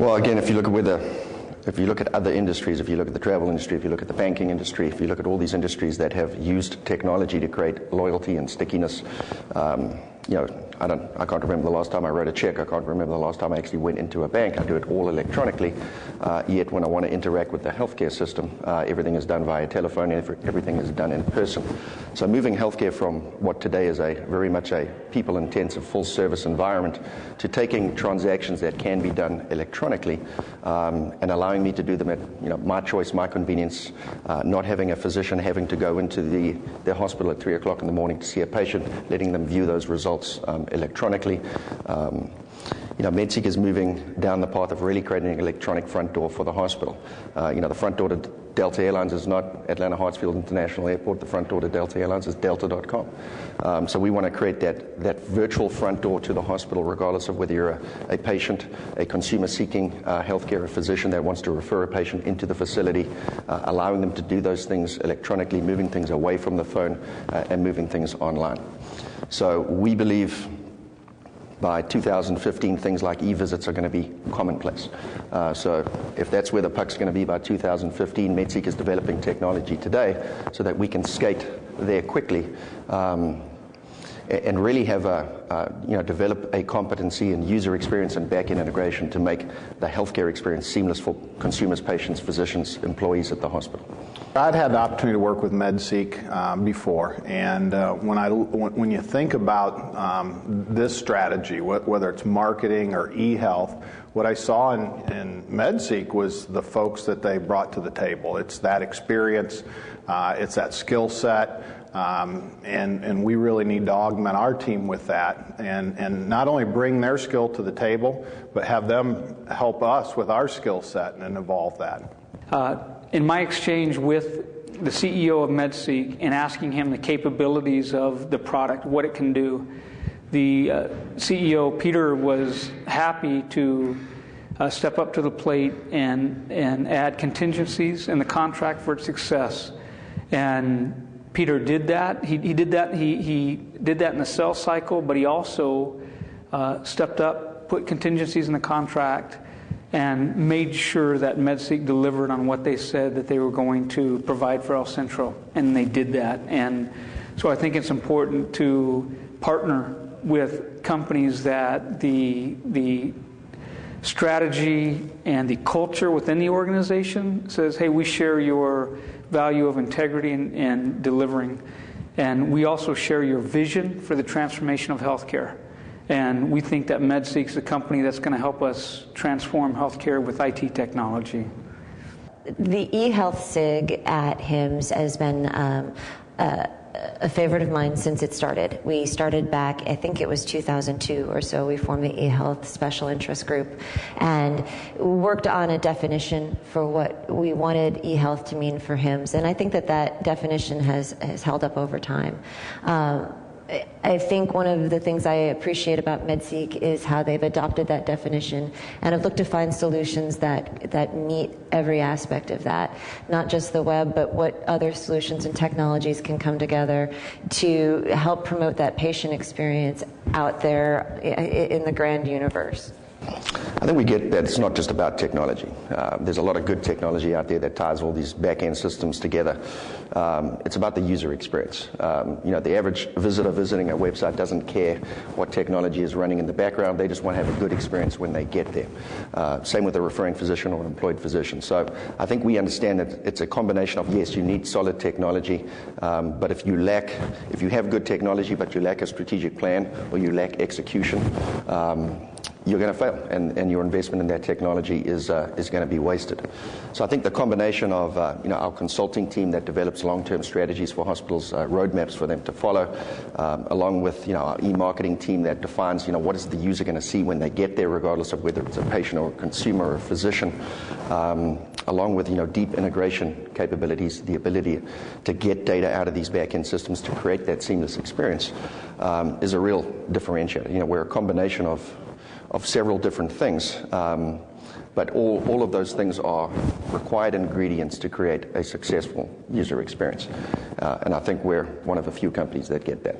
Well, again, if you look at other industries, if you look at the travel industry, if you look at the banking industry, if you look at all these industries that have used technology to create loyalty and stickiness, I can't remember the last time I wrote a check. I can't remember the last time I actually went into a bank. I do it all electronically. Yet when I want to interact with the healthcare system, everything is done via telephone. Everything is done in person. So moving healthcare from what today is very much a people-intensive, full-service environment to taking transactions that can be done electronically and allowing me to do them at my choice, my convenience, not having a physician having to go into the hospital at 3 o'clock in the morning to see a patient, letting them view those results electronically. Medseek is moving down the path of really creating an electronic front door for the hospital. The front door to Delta Airlines is not Atlanta Hartsfield International Airport. The front door to Delta Airlines is delta.com. So we want to create that virtual front door to the hospital, regardless of whether you're a patient, a consumer seeking healthcare, a physician that wants to refer a patient into the facility, allowing them to do those things electronically, moving things away from the phone and moving things online. So we believe by 2015, things like e-visits are going to be commonplace. So if that's where the puck's going to be by 2015, Medseek is developing technology today so that we can skate there quickly and really have develop a competency in user experience and back-end integration to make the healthcare experience seamless for consumers, patients, physicians, employees at the hospital. I'd had the opportunity to work with Medseek before, and when you think about this strategy, whether it's marketing or e-health, what I saw in Medseek was the folks that they brought to the table. It's that experience, it's that skill set, and we really need to augment our team with that, and not only bring their skill to the table, but have them help us with our skill set and evolve that. In my exchange with the CEO of Medseek and asking him the capabilities of the product, what it can do, the CEO, Peter, was happy to step up to the plate and add contingencies in the contract for its success. And Peter did that. He did that in the sales cycle, but he also stepped up, put contingencies in the contract, and made sure that Medseek delivered on what they said that they were going to provide for El Centro, and they did that. And so I think it's important to partner with companies that the strategy and the culture within the organization says, hey, we share your value of integrity and delivering, and we also share your vision for the transformation of healthcare. And we think that Medseek's a company that's going to help us transform healthcare with IT technology. The eHealth SIG at HIMSS has been a favorite of mine since it started. We started back, I think it was 2002 or so, we formed the eHealth Special Interest Group and worked on a definition for what we wanted eHealth to mean for HIMSS. And I think that definition has held up over time. I think one of the things I appreciate about Medseek is how they've adopted that definition and have looked to find solutions that meet every aspect of that, not just the web, but what other solutions and technologies can come together to help promote that patient experience out there in the grand universe. I think we get that it's not just about technology. There's a lot of good technology out there that ties all these back-end systems together. It's about the user experience. The average visitor visiting a website doesn't care what technology is running in the background. They just want to have a good experience when they get there. Same with a referring physician or an employed physician. So I think we understand that it's a combination of, yes, you need solid technology, but if you have good technology but you lack a strategic plan or you lack execution, you're going to fail, and your investment in that technology is going to be wasted. So I think the combination of our consulting team that develops long-term strategies for hospitals, roadmaps for them to follow, along with our e-marketing team that defines what is the user going to see when they get there, regardless of whether it's a patient or a consumer or a physician, along with deep integration capabilities, the ability to get data out of these back-end systems to create that seamless experience, is a real differentiator. We're a combination of several different things, but all of those things are required ingredients to create a successful user experience. And I think we're one of a few companies that get that.